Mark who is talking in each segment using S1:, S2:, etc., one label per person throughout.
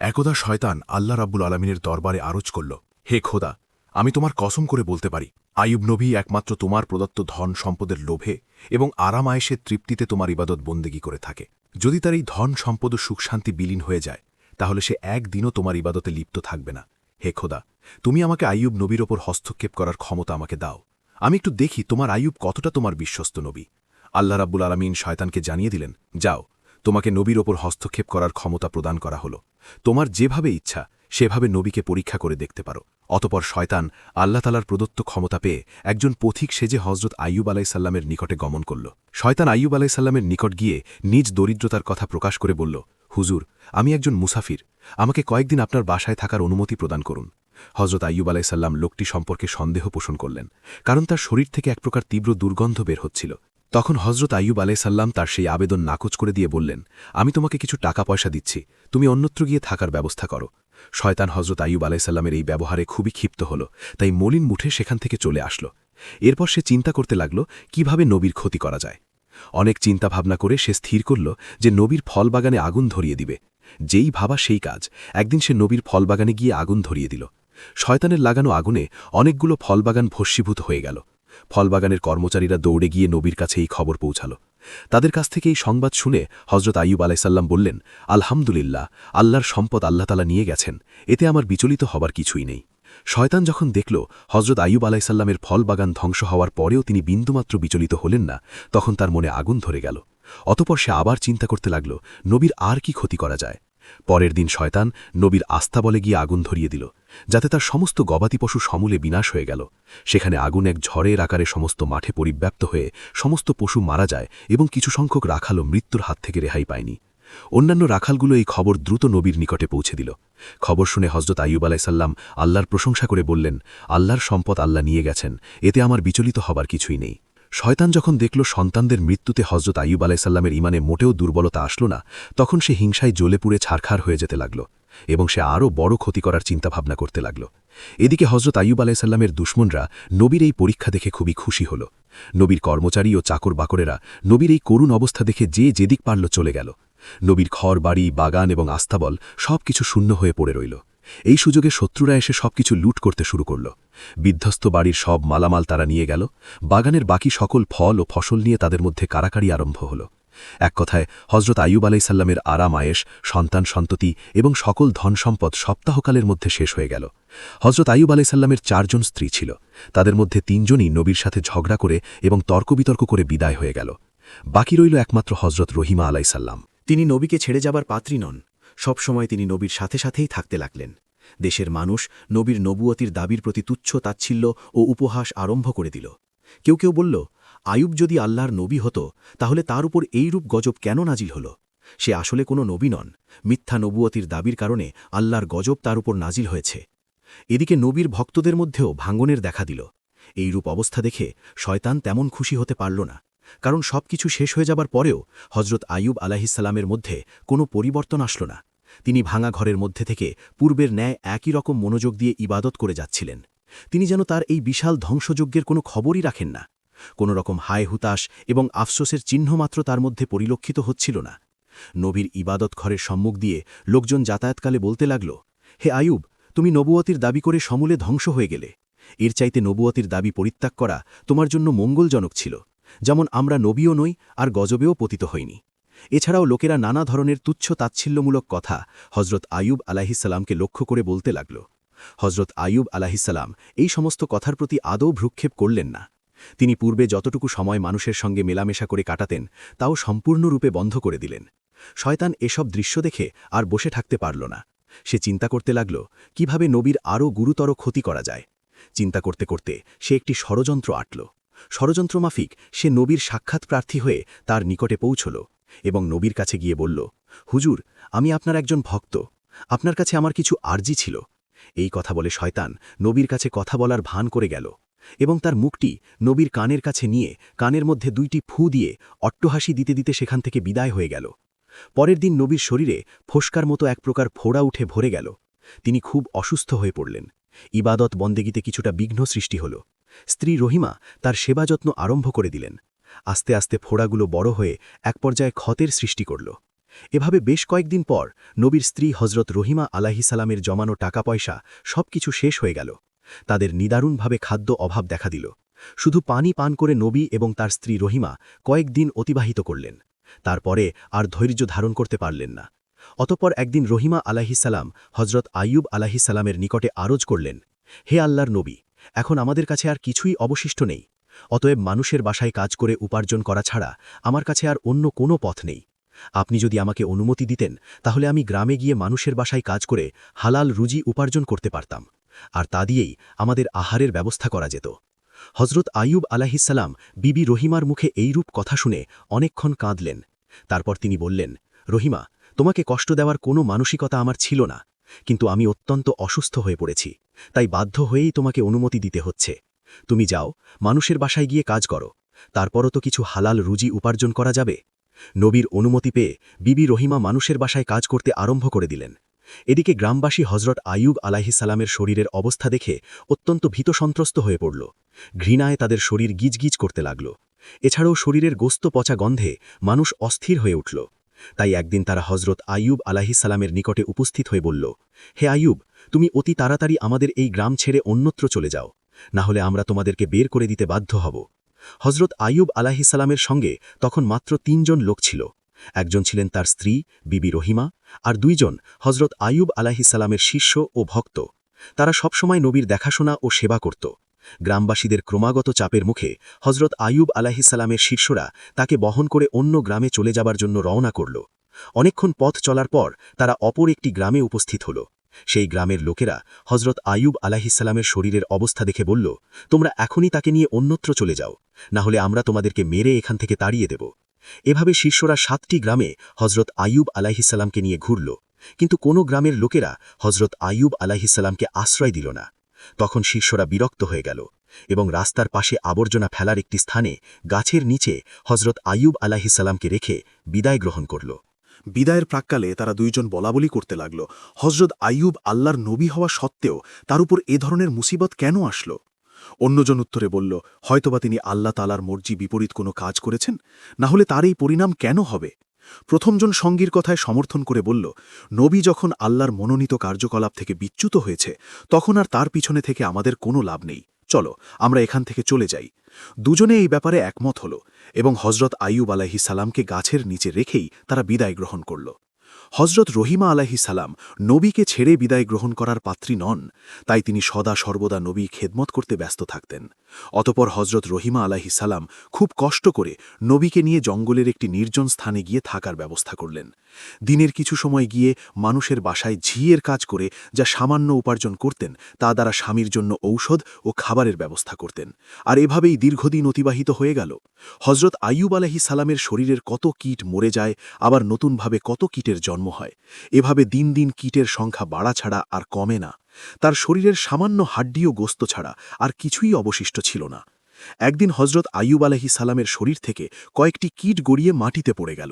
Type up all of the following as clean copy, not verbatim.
S1: একদা শয়তান আল্লাহ রাব্বুল আলমিনের দরবারে আরজ করল, হে খোদা, আমি তোমার কসম করে বলতে পারি, আইয়ুব নবী একমাত্র তোমার প্রদত্ত ধন সম্পদের লোভে এবং আরাম আয়েশের তৃপ্তিতে তোমার ইবাদত বন্দেগী করে থাকে। যদি তার এই ধন সম্পদ ও সুখশান্তি বিলীন হয়ে যায়, তাহলে সে একদিনও তোমার ইবাদতে লিপ্ত থাকবে না। হে খোদা, তুমি আমাকে আইয়ুব নবীর ওপর হস্তক্ষেপ করার ক্ষমতা আমাকে দাও। আমি একটু দেখি তোমার আইয়ুব কতটা তোমার বিশ্বস্ত নবী। আল্লাহ রাব্বুল আলমিন শয়তানকে জানিয়ে দিলেন, যাও, তোমাকে নবীর ওপর হস্তক্ষেপ করার ক্ষমতা প্রদান করা হল। তোমার যেভাবে ইচ্ছা সেভাবে নবীকে পরীক্ষা করে দেখতে পারো। অতপর শয়তান আল্লাহ তালার প্রদত্ত ক্ষমতা পেয়ে একজন পথিক সেজে হজরত আইয়ুব আলাইসাল্লামের নিকটে গমন করল। শয়তান আইয়ুব আলাইসাল্লামের নিকট গিয়ে নিজ দরিদ্রতার কথা প্রকাশ করে বলল, হুজুর, আমি একজন মুসাফির, আমাকে কয়েকদিন আপনার বাসায় থাকার অনুমতি প্রদান করুন। হজরত আইয়ুব আলাইসাল্লাম লোকটি সম্পর্কে সন্দেহ পোষণ করলেন, কারণ তার শরীর থেকে এক প্রকার তীব্র দুর্গন্ধ বের হচ্ছিল। তখন হজরত আইয়ুব আলাইসাল্লাম তার সেই আবেদন নাকচ করে দিয়ে বললেন, আমি তোমাকে কিছু টাকা পয়সা দিচ্ছি, তুমি অন্যত্র গিয়ে থাকার ব্যবস্থা করো। শয়তান হজরত আইয়ুব আলাইসাল্লামের এই ব্যবহারে খুবই ক্ষিপ্ত হল, তাই মলিন মুঠে সেখান থেকে চলে আসল। এরপর সে চিন্তা করতে লাগল কিভাবে নবীর ক্ষতি করা যায়। অনেক চিন্তা ভাবনা করে সে স্থির করল যে নবীর ফলবাগানে আগুন ধরিয়ে দিবে। যেই ভাবা সেই কাজ, একদিন সে নবীর ফলবাগানে গিয়ে আগুন ধরিয়ে দিল। শয়তানের লাগানো আগুনে অনেকগুলো ফলবাগান ভস্মীভূত হয়ে গেল। ফলবাগানের কর্মচারীরা দৌড়ে গিয়ে নবীর কাছে এই খবর পৌঁছাল। তাদের কাছ থেকে এই সংবাদ শুনে হজরত আইয়ুব আলাইসাল্লাম বললেন, আলহামদুলিল্লাহ, আল্লাহর সম্পদ আল্লাহ তালা নিয়ে গেছেন, এতে আমার বিচলিত হবার কিছুই নেই। শয়তান যখন দেখল হজরত আইয়ুব আলাইসাল্লামের ফলবাগান ধ্বংস হওয়ার পরেও তিনি বিন্দুমাত্র বিচলিত হলেন না, তখন তার মনে আগুন ধরে গেল। অতপর সে আবার চিন্তা করতে লাগল নবীর আর কি ক্ষতি করা যায়। পরের দিন শয়তান নবীর আস্তাবলে গিয়ে আগুন ধরিয়ে দিল, যাতে তার সমস্ত গবাদি পশু সমূলে বিনাশ হয়ে গেল। সেখানে আগুন এক ঝড়ের আকারে সমস্ত মাঠে পরিব্যাপ্ত হয়ে সমস্ত পশু মারা যায় এবং কিছু সংখ্যক রাখালও মৃত্যুর হাত থেকে রেহাই পায়নি। অন্যান্য রাখালগুলো এই খবর দ্রুত নবীর নিকটে পৌঁছে দিল। খবর শুনে হজরত আইয়ুব আলাইসাল্লাম আল্লাহর প্রশংসা করে বললেন, আল্লাহর সম্পদ আল্লাহ নিয়ে গেছেন, এতে আমার বিচলিত হবার কিছুই নেই। শয়তান যখন দেখল সন্তানদের মৃত্যুতে হজরত আইয়ুব আলাইসাল্লামের ইমানে মোটেও দুর্বলতা আসল না, তখন সে হিংসায় জ্বলে পুড়ে ছারখার হয়ে যেতে লাগল এবং সে আরও বড় ক্ষতি করার চিন্তাভাবনা করতে লাগল। এদিকে হজরত আইয়ুব আলাইসাল্লামের দুশমনরা নবীর এই পরীক্ষা দেখে খুবই খুশি হল। নবীর কর্মচারী ও চাকর বাকরেরা নবীর এই করুণ অবস্থা দেখে যে যেদিক পারল চলে গেল। নবীর ঘর বাড়ি বাগান এবং আস্তাবল সবকিছু শূন্য হয়ে পড়ে রইল। এই সুযোগে শত্রুরা এসে সবকিছু লুট করতে শুরু করল। বিধ্বস্ত বাড়ির সব মালামাল তারা নিয়ে গেল। বাগানের বাকি সকল ফল ও ফসল নিয়ে তাদের মধ্যে কারাকারি আরম্ভ হল। এক কথায় হজরত আইয়ুব আলাইসাল্লামের আরাম আয়েশ, সন্তান সন্ততি এবং সকল ধন সম্পদ সপ্তাহকালের মধ্যে শেষ হয়ে গেল। হজরত আইয়ুব আলাইসাল্লামের 4 জন স্ত্রী ছিল, তাদের মধ্যে 3 জনই নবীর সাথে ঝগড়া করে এবং তর্কবিতর্ক করে বিদায় হয়ে গেল। বাকি রইল একমাত্র হজরত রহিমা আলাইসাল্লাম।
S2: তিনি নবীকে ছেড়ে যাবার পাত্রী নন, সবসময় তিনি নবীর সাথে সাথেই থাকতে লাগলেন। দেশের মানুষ নবীর নবুয়তির দাবির প্রতি তুচ্ছ তাচ্ছিল্য ও উপহাস আরম্ভ করে দিল। কেউ কেউ বলল, আইয়ুব যদি আল্লাহর নবী হতো তাহলে তার উপর এইরূপ গজব কেন নাজিল হল? সে আসলে কোনো নবী নন, মিথ্যা নবুয়তির দাবির কারণে আল্লাহর গজব তার উপর নাজিল হয়েছে। এদিকে নবীর ভক্তদের মধ্যেও ভাঙ্গনের দেখা দিল। এইরূপ অবস্থা দেখে শয়তান তেমন খুশি হতে পারল না, কারণ সবকিছু শেষ হয়ে যাবার পরেও হজরত আইয়ুব আলাইহিসসালামের মধ্যে কোনো পরিবর্তন আসল না। তিনি ভাঙা ঘরের মধ্যে থেকে পূর্বের ন্যায় একই রকম মনোযোগ দিয়ে ইবাদত করে যাচ্ছিলেন। তিনি যেন তার এই বিশাল ধ্বংসযজ্ঞের কোনো খবরই রাখেন না। কোনো রকম হায় হুতাশ এবং আফসোসের চিহ্নমাত্র তার মধ্যে পরিলক্ষিত হচ্ছিল না। নবীর ইবাদত ঘরের সম্মুখ দিয়ে লোকজন যাতায়াতকালে বলতে লাগল, হে আইয়ুব, তুমি নবুয়তির দাবি করে সমূলে ধ্বংস হয়ে গেলে। এর চাইতে নবুয়তির দাবি পরিত্যাগ করা তোমার জন্য মঙ্গলজনক ছিল। যেমন আমরা নবীও নই আর গজবেও পতিত হইনি। এছাড়াও লোকেরা নানা ধরনের তুচ্ছ তাচ্ছিল্যমূলক কথা হজরত আইয়ুব আলাইহিসসালামকে লক্ষ্য করে বলতে লাগল। হজরত আইয়ুব আলাইহিসসালাম এই সমস্ত কথার প্রতি আদৌ ভ্রুক্ষেপ করলেন না। তিনি পূর্বে যতটুকু সময় মানুষের সঙ্গে মেলামেশা করে কাটাতেন তাও সম্পূর্ণরূপে বন্ধ করে দিলেন। শয়তান এসব দৃশ্য দেখে আর বসে থাকতে পারল না। সে চিন্তা করতে লাগল কিভাবে নবীর আরও গুরুতর ক্ষতি করা যায়। চিন্তা করতে করতে সে একটি ষড়যন্ত্র আঁটল। ষড়যন্ত্র মাফিক সে নবীর সাক্ষাৎ প্রার্থী হয়ে তার নিকটে পৌঁছল এবং নবীর কাছে গিয়ে বলল, হুজুর, আমি আপনার একজন ভক্ত, আপনার কাছে আমার কিছু আর্জি ছিল। এই কথা বলে শয়তান নবীর কাছে কথা বলার ভান করে গেল এবং তার মুখটি নবীর কানের কাছে নিয়ে কানের মধ্যে 2টি ফু দিয়ে অট্টহাসি দিতে দিতে সেখান থেকে বিদায় হয়ে গেল। পরের দিন নবীর শরীরে ফোস্কার মতো এক প্রকার ফোড়া উঠে ভরে গেল। তিনি খুব অসুস্থ হয়ে পড়লেন। ইবাদত বন্দেগীতে কিছুটা বিঘ্ন সৃষ্টি হল। স্ত্রী রহিমা তার সেবা যত্ন আরম্ভ করে দিলেন। আস্তে আস্তে ফোড়াগুলো বড় হয়ে এক পর্যায়ে ক্ষতের সৃষ্টি করল। এভাবে বেশ কয়েকদিন পর নবীর স্ত্রী হজরত রহিমা আলাহিসালামের জমানো টাকা পয়সা সবকিছু শেষ হয়ে গেল। তাদের নিদারুণভাবে খাদ্য অভাব দেখা দিল। শুধু পানি পান করে নবী এবং তার স্ত্রী রহিমা কয়েকদিন অতিবাহিত করলেন। তারপরে আর ধৈর্য ধারণ করতে পারলেন না। অতঃপর একদিন রহিমা আলাহিসাল্লাম হজরত আইয়ুব আলাহিসাল্লামের নিকটে আরজ করলেন, হে আল্লাহর নবী, এখন আমাদের কাছে আর কিছুই অবশিষ্ট নেই। অতএব মানুষের বাসায় কাজ করে উপার্জন করা ছাড়া আমার কাছে আর অন্য কোনো পথ নেই। আপনি যদি আমাকে অনুমতি দিতেন তাহলে আমি গ্রামে গিয়ে মানুষের বাসায় কাজ করে হালাল রুজি উপার্জন করতে পারতাম, আর তা দিয়েই আমাদের আহারের ব্যবস্থা করা যেত। হজরত আইয়ুব আলাহিসাল্লাম বিবি রহিমার মুখে এইরূপ কথা শুনে অনেকক্ষণ কাঁদলেন। তারপর তিনি বললেন, রহিমা, তোমাকে কষ্ট দেওয়ার কোনো মানসিকতা আমার ছিল না, কিন্তু আমি অত্যন্ত অসুস্থ হয়ে পড়েছি, তাই বাধ্য হয়েই তোমাকে অনুমতি দিতে হচ্ছে। তুমি যাও, মানুষের বাসায় গিয়ে কাজ করো, তারপরও তো কিছু হালাল রুজি উপার্জন করা যাবে। নবীর অনুমতি পেয়ে বিবি রহিমা মানুষের বাসায় কাজ করতে আরম্ভ করে দিলেন। এদিকে গ্রামবাসী হজরত আইয়ুব আলাহিসাল্লামের শরীরের অবস্থা দেখে অত্যন্ত ভীতসন্ত্রস্ত হয়ে পড়ল। ঘৃণায় তাদের শরীর গিজগিজ করতে লাগল। এছাড়াও শরীরের গোস্ত পচা গন্ধে মানুষ অস্থির হয়ে উঠল। তাই একদিন তারা হজরত আইয়ুব আলাহিসাল্লামের নিকটে উপস্থিত হয়ে বলল, হে আইয়ুব, তুমি অতি তাড়াতাড়ি আমাদের এই গ্রাম ছেড়ে অন্যত্র চলে যাও, না হলে আমরা তোমাদেরকে বের করে দিতে বাধ্য হব। হজরত আইয়ুব আলাহিসাল্লামের সঙ্গে তখন মাত্র ৩ জন লোক ছিল। একজন ছিলেন তার স্ত্রী বিবি রহিমা, আর 2 জন হজরত আইয়ুব আলাহিসাল্লামের শিষ্য ও ভক্ত। তারা সবসময় নবীর দেখাশোনা ও সেবা করত। গ্রামবাসীদের ক্রমাগত চাপের মুখে হজরত আইয়ুব আলাহিসাল্লামের শিষ্যরা তাকে বহন করে অন্য গ্রামে চলে যাবার জন্য রওনা করল। অনেকক্ষণ পথ চলার পর তারা অপর একটি গ্রামে উপস্থিত হল। সেই গ্রামের লোকেরা হজরত আইয়ুব আলাহিসাল্লামের শরীরের অবস্থা দেখে বলল, তোমরা এখনই তাকে নিয়ে অন্যত্র চলে যাও, না হলে আমরা তোমাদেরকে মেরে এখান থেকে তাড়িয়ে দেব। এভাবে শিষ্যরা 7টি গ্রামে হজরত আইয়ুব আলাহিসাল্লামকে নিয়ে ঘুরল, কিন্তু কোনো গ্রামের লোকেরা হজরত আইয়ুব আলাহিসাল্লামকে আশ্রয় দিল না। তখন শিষ্যরা বিরক্ত হয়ে গেল এবং রাস্তার পাশে আবর্জনা ফেলার একটি স্থানে গাছের নিচে হজরত আইয়ুব আলাহিসাল্লামকে রেখে বিদায় গ্রহণ করল।
S3: বিদায়ের প্রাক্কালে তারা 2 জন বলাবলি করতে লাগল, হজরত আইয়ুব আল্লাহর নবী হওয়া সত্ত্বেও তার উপর এ ধরনের মুসিবত কেন আসলো? অন্যজন উত্তরে বলল, হয়তোবা তিনি আল্লাহ তাআলার মর্জি বিপরীত কোনো কাজ করেছেন, না হলে তার এই পরিণাম কেন হবে? প্রথমজন সঙ্গীর কথায় সমর্থন করে বলল, নবী যখন আল্লাহর মনোনীত কার্যকলাপ থেকে বিচ্যুত হয়েছে, তখন আর তার পিছনে থেকে আমাদের কোনো লাভ নেই, চলো আমরা এখান থেকে চলে যাই। দুজনে এই ব্যাপারে একমত হল এবং হজরত আইয়ুব আলাইহিসসালামকে গাছের নিচে রেখেই তারা বিদায় গ্রহণ করল। হজরত রহিমা আলাইহিসসালাম নবীকে ছেড়ে বিদায় গ্রহণ করার পাত্রী নন, তাই তিনি সদা সর্বদা নবী খেদমত করতে ব্যস্ত থাকতেন। অতপর হজরত রহিমা আলাইহিসসালাম খুব কষ্ট করে নবীকে নিয়ে জঙ্গলের একটি নির্জন স্থানে গিয়ে থাকার ব্যবস্থা করলেন। দিনের কিছু সময় গিয়ে মানুষের বাসায় ঝিয়ের কাজ করে যা সামান্য উপার্জন করতেন তা দ্বারা স্বামীর জন্য ঔষধ ও খাবারের ব্যবস্থা করতেন। আর এভাবেই দীর্ঘদিন অতিবাহিত হয়ে গেল। হজরত আইয়ুব আলাইহিসসালামের শরীরের কত কীট মরে যায়, আবার নতুনভাবে কত কীটের জন্ম হয়। এভাবে দিন দিন কীটের সংখ্যা বাড়া ছাড়া আর কমে না। তার শরীরের সামান্য হাড্ডি ও গোস্ত ছাড়া আর কিছুই অবশিষ্ট ছিল না। একদিন হজরত আইয়ুব আলাইহিসসালামের শরীর থেকে কয়েকটি কীট গড়িয়ে মাটিতে পড়ে গেল।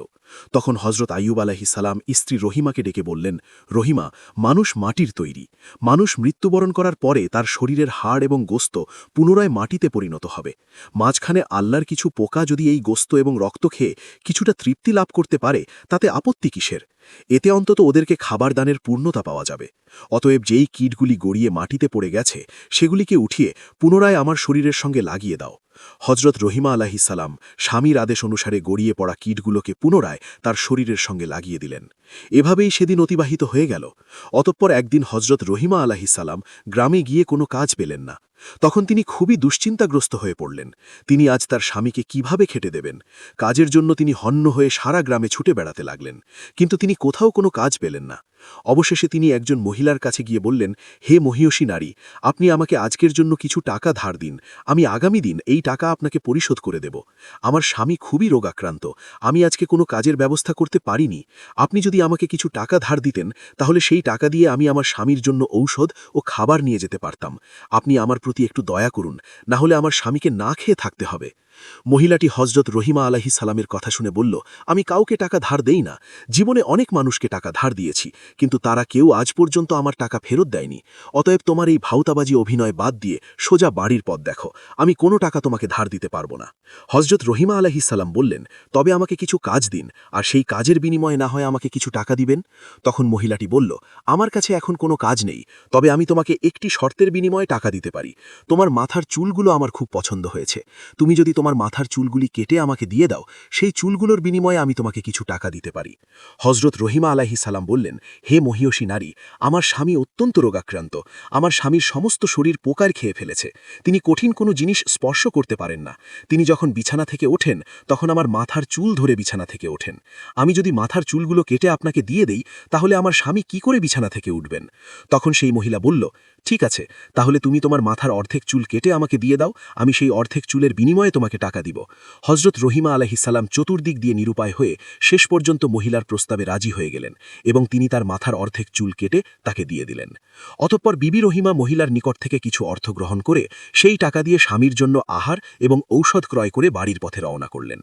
S3: তখন হজরত আইয়ুব আলাইহিসসালাম স্ত্রী রহিমাকে ডেকে বললেন, রহিমা, মানুষ মাটির তৈরি। মানুষ মৃত্যুবরণ করার পরে তার শরীরের হাড় এবং গোস্ত পুনরায় মাটিতে পরিণত হবে। মাঝখানে আল্লাহর কিছু পোকা যদি এই গোস্ত এবং রক্ত খেয়ে কিছুটা তৃপ্তি লাভ করতে পারে, তাতে আপত্তি কিসের? এতে অন্তত ওদেরকে খাবার দানের পূর্ণতা পাওয়া যাবে। অতএব যেই কীটগুলি গড়িয়ে মাটিতে পড়ে গেছে সেগুলিকে উঠিয়ে পুনরায় আমার শরীরের সঙ্গে লাগিয়ে দাও। হজরত রহিমা আলাইহিসসালাম স্বামীর আদেশ অনুসারে গড়িয়ে পড়া কীটগুলোকে পুনরায় তার শরীরের সঙ্গে লাগিয়ে দিলেন। এভাবেই সেদিন অতিবাহিত হয়ে গেল। অতঃপর একদিন হজরত রহিমা আলাইহিসসালাম গ্রামে গিয়ে কোনো কাজ পেলেন না। তখন তিনি খুবই দুশ্চিন্তাগ্রস্ত হয়ে পড়লেন। তিনি আজ তার স্বামীকে কিভাবে খেটে দেবেন? কাজের জন্য তিনি হন্য হয়ে সারা গ্রামে ছুটে বেড়াতে লাগলেন, কিন্তু তিনি কোথাও কোনো কাজ পেলেন না। অবশেষে তিনি একজন মহিলার কাছে গিয়ে বললেন, হে মহিয়সী নারী, আপনি আমাকে আজকের জন্য কিছু টাকা ধার দিন, আমি আগামী দিন এই টাকা আপনাকে পরিশোধ করে দেব। আমার স্বামী খুবই রোগাক্রান্ত, আমি আজকে কোনো কাজের ব্যবস্থা করতে পারিনি। আপনি যদি আমাকে কিছু টাকা ধার দিতেন তাহলে সেই টাকা দিয়ে আমি আমার স্বামীর জন্য ঔষধ ও খাবার নিয়ে যেতে পারতাম। আপনি আমার প্রতি একটু দয়া করুন, না হলে আমার স্বামীকে না খেয়ে থাকতে হবে। মহিলাটি হজরত রহিমা আলাইহিস সালামের কথা শুনে বলল, আমি কাউকে টাকা ধার দেই না। জীবনে অনেক মানুষকে টাকা ধার দিয়েছি, কিন্তু তারা কেউ আজ পর্যন্ত আমার টাকা ফেরত দেয়নি। অতএব তোমার এই ভাউতাবাজি অভিনয় বাদ দিয়ে সোজা বাড়ির পথ দেখো। আমি কোনো টাকা তোমাকে ধার দিতে পারবো না। হজরত রহিমা আলাইহিস সালাম বললেন, তবে আমাকে কিছু কাজ দিন, আর সেই কাজের বিনিময়ে না হয় আমাকে কিছু টাকা দিবেন। তখন মহিলাটি বলল, আমার কাছে এখন কোনো কাজ নেই, তবে আমি তোমাকে একটি শর্তের বিনিময়ে টাকা দিতে পারি। তোমার মাথার চুলগুলো আমার খুব পছন্দ হয়েছে। তুমি যদি তোমার মাথার চুলগুলি কেটে আমাকে দিয়ে দাও, সেই চুলগুলোর বিনিময়ে আমি তোমাকে কিছু টাকা দিতে পারি। হজরত রহিমা আলাইহিস সালাম বললেন, হে মহিয়সী নারী, আমার স্বামী অত্যন্ত রোগাক্রান্ত। আমার স্বামীর সমস্ত শরীর পোকার খেয়ে ফেলেছে। তিনি কঠিন কোনো জিনিস স্পর্শ করতে পারেন না। তিনি যখন বিছানা থেকে ওঠেন, তখন আমার মাথার চুল ধরে বিছানা থেকে ওঠেন। আমি যদি মাথার চুলগুলো কেটে আপনাকে দিয়ে দেই, তাহলে আমার স্বামী কি করে বিছানা থেকে উঠবেন? তখন সেই মহিলা বলল, ঠিক আছে, তাহলে তুমি তোমার মাথার অর্ধেক চুল কেটে আমাকে দিয়ে দাও, আমি সেই অর্ধেক চুলের বিনিময়ে তোমাকে টাকা দিব। হজরত রহিমা আলাইহিস সালাম চতুর্দিক দিয়ে নিরুপায় হয়ে শেষ পর্যন্ত মহিলার প্রস্তাবে রাজি হয়ে গেলেন এবং তিনি তার মাথার অর্ধেক চুল কেটে তাকে দিয়ে দিলেন। অতঃপর বিবি রহিমা মহিলার নিকট থেকে কিছু অর্থ গ্রহণ করে সেই টাকা দিয়ে স্বামীর জন্য আহার এবং ঔষধ ক্রয় করে বাড়ির পথে রওনা করলেন।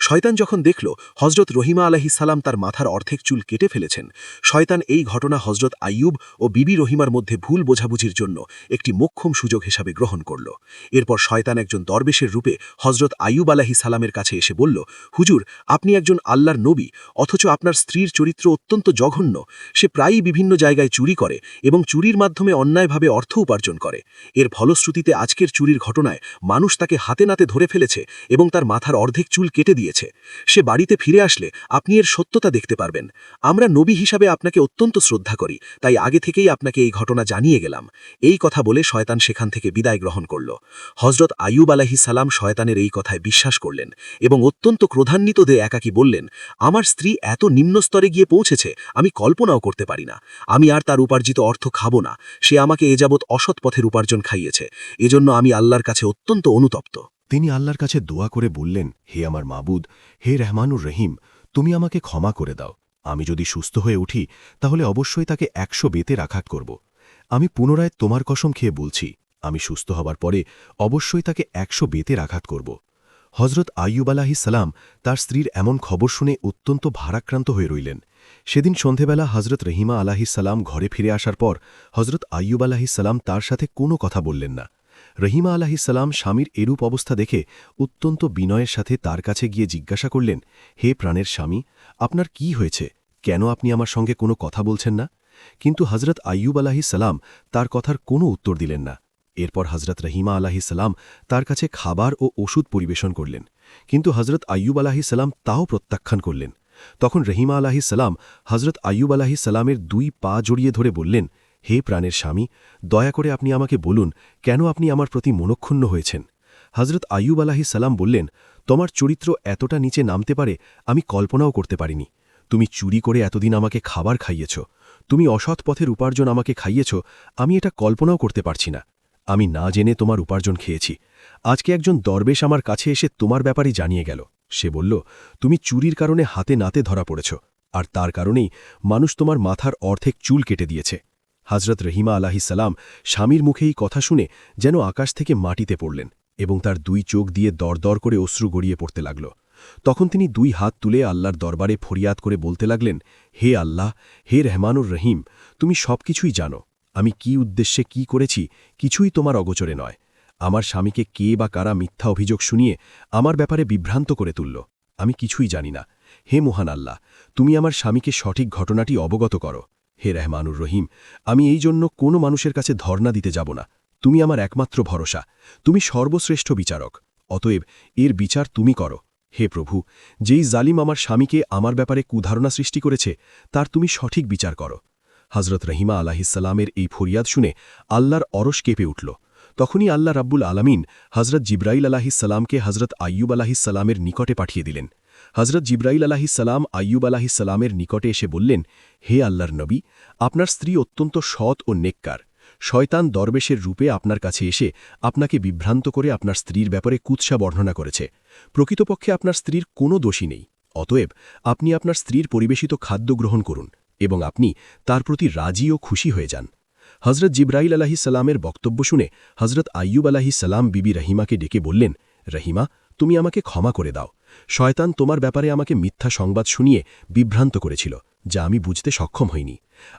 S3: শয়তান যখন দেখল হজরত রহিমা আলাইহিস সালাম তার মাথার অর্ধেক চুল কেটে ফেলেছেন, শয়তান এই ঘটনা হজরত আইয়ুব ও বিবি রহিমার মধ্যে ভুল বোঝাবুঝির জন্য একটি মোক্ষম সুযোগ হিসাবে গ্রহণ করল। এরপর শয়তান একজন দরবেশের রূপে হজরত আইয়ুব আলাইহিস সালামের কাছে এসে বলল, হুজুর, আপনি একজন আল্লাহর নবী, অথচ আপনার স্ত্রীর চরিত্র অত্যন্ত জঘন্য। সে প্রায়ই বিভিন্ন জায়গায় চুরি করে এবং চুরির মাধ্যমে অন্যায়ভাবে অর্থ উপার্জন করে। এর ফলশ্রুতিতে আজকের চুরির ঘটনায় মানুষ তাকে হাতে নাতে ধরে ফেলেছে এবং তার মাথার অর্ধেক চুল কেটে দিয়েছে। সে বাড়িতে ফিরে আসলে আপনি এর সত্যতা দেখতে পারবেন। আমরা নবী হিসাবে আপনাকে অত্যন্ত শ্রদ্ধা করি, তাই আগে থেকেই আপনাকে এই ঘটনা জানিয়ে গেলাম। এই কথা বলে শয়তান সেখান থেকে বিদায় গ্রহণ করল। হজরত আইয়ুব আলাইহিস সালাম শয়তানের এই কথায় বিশ্বাস করলেন এবং অত্যন্ত ক্রোধান্বিত হয়ে একাকী বললেন, আমার স্ত্রী এত নিম্ন স্তরে গিয়ে পৌঁছেছে আমি কল্পনাও করতে পারি না। আমি আর তার উপার্জিত অর্থ খাবো না। সে আমাকে এ যাবৎ অসৎ পথের উপার্জন খাইয়েছে। এজন্য আমি আল্লাহর কাছে অত্যন্ত অনুতপ্ত।
S4: তিনি আল্লাহর কাছে দোয়া করে বললেন, হে আমার মাবুদ, হে রহমানুর রহিম, তুমি আমাকে ক্ষমা করে দাও। আমি যদি সুস্থ হয়ে উঠি তাহলে অবশ্যই তাকে 100 বেতের আঘাত করব। আমি পুনরায় তোমার কসম খেয়ে বলছি, আমি সুস্থ হবার পরে অবশ্যই তাকে 100 বেতের আঘাত করব। হজরত আইয়ুব আলাইহিস সালাম তার স্ত্রীর এমন খবর শুনে অত্যন্ত ভারাক্রান্ত হয়ে রইলেন। সেদিন সন্ধেবেলা হজরত রহিমা আলাইহিস সালাম ঘরে ফিরে আসার পর হজরত আইয়ুব আলাইহিস সালাম তার সাথে কোনো কথা বললেন না। রহিমা আলাইহিস সালাম স্বামীর এরূপ অবস্থা দেখে অত্যন্ত বিনয়ের সাথে তার কাছে গিয়ে জিজ্ঞাসা করলেন, হে প্রাণের স্বামী, আপনার কি হয়েছে? কেন আপনি আমার সঙ্গে কোনো কথা বলছেন না? কিন্তু হজরত আইয়ুব আলাইহিস সালাম তার কথার কোনো উত্তর দিলেন না। এরপর হজরত রহিমা আলাইহিস সালাম তার কাছে খাবার ও ওষুধ পরিবেশন করলেন, কিন্তু হজরত আইয়ুব আলাইহিস সালাম তাও প্রত্যাখ্যান করলেন। তখন রহিমা আলাইহিস সালাম হজরত আইয়ুব আলাইহিস সালামের 2 পা জড়িয়ে ধরে বললেন, হে প্রাণের স্বামী, দয়া করে আপনি আমাকে বলুন কেন আপনি আমার প্রতি মনক্ষুণ্ণ হয়েছেন? হজরত আইয়ুব আলাইহিস সালাম বললেন, তোমার চরিত্র এতটা নিচে নামতে পারে আমি কল্পনাও করতে পারিনি। তুমি চুরি করে এতদিন আমাকে খাবার খাইয়েছ, তুমি অসৎ পথের উপার্জন আমাকে খাইয়েছ, আমি এটা কল্পনাও করতে পারছি না। আমি না জেনে তোমার উপার্জন খেয়েছি। আজকে একজন দরবেশ আমার কাছে এসে তোমার ব্যাপারে জানিয়ে গেল। সে বলল, তুমি চুরির কারণে হাতে নাতে ধরা পড়েছ, আর তার কারণেই মানুষ তোমার মাথার অর্ধেক চুল কেটে দিয়েছে। হজরত রহিমা আলাইহিস সালাম স্বামীর মুখে এই কথা শুনে যেন আকাশ থেকে মাটিতে পড়লেন এবং তার 2 চোখ দিয়ে দরদর করে অশ্রু গড়িয়ে পড়তে লাগল। তখন তিনি 2 হাত তুলে আল্লাহর দরবারে ফরিয়াদ করে বলতে লাগলেন, হে আল্লাহ, হে রহমানুর রহিম, তুমি সবকিছুই জানো। আমি কি উদ্দেশ্যে কি করেছি কিছুই তোমার অগোচরে নয়। আমার স্বামীকে কে বা কারা মিথ্যা অভিযোগ শুনিয়ে আমার ব্যাপারে বিভ্রান্ত করে তুলল, আমি কিছুই জানি না। হে মহান আল্লাহ, তুমি আমার স্বামীকে সঠিক ঘটনাটি অবগত করো। হে রহমানুর রহিম, আমি এই জন্য কোনো মানুষের কাছে ধর্ণা দিতে যাব না। তুমি আমার একমাত্র ভরসা, তুমি সর্বশ্রেষ্ঠ বিচারক, অতএব এর বিচার তুমি করো। হে প্রভু, যেই জালিম আমার স্বামীকে আমার ব্যাপারে কুধারণা সৃষ্টি করেছে তার তুমি সঠিক বিচার করো। হজরত রহিমা আলাইহিস সালামের এই ফরিয়াদ শুনে আল্লাহর অরশ কেঁপে উঠল। তখনই আল্লাহ রাব্বুল আলামিন হজরত জিব্রাইল আলাইহিস সালামকে হজরত আইয়ুব আলাইহিস সালামের নিকটে পাঠিয়ে দিলেন। হজরত জিব্রাইল আলাইহিস সালাম আইয়ুব আলাইহিস সালামের নিকটে এসে বললেন, হে আল্লাহর নবী, আপনার স্ত্রী অত্যন্ত সৎ ও নেককার। শয়তান দরবেশের রূপে আপনার কাছে এসে আপনাকে বিভ্রান্ত করে আপনার স্ত্রীর ব্যাপারে কুৎসা বর্ণনা করেছে। প্রকৃতপক্ষে আপনার স্ত্রীর কোনো দোষী নেই। অতএব আপনি আপনার স্ত্রীর পরিবেশিত খাদ্য গ্রহণ করুন এবং আপনি তার প্রতি রাজি ও খুশি হয়ে যান। হজরত জিব্রাইল আলাইহিস সালামের বক্তব্য শুনে হজরত আইয়ুব আলাইহিস সালাম বিবি রহিমাকে ডেকে বললেন, রহিমা, তুমি আমাকে ক্ষমা করে দাও। শয়তান তোমার ব্যাপারে আমাকে মিথ্যা সংবাদ শুনিয়ে বিভ্রান্ত করেছিল, যা আমি বুঝতে সক্ষম হইনি।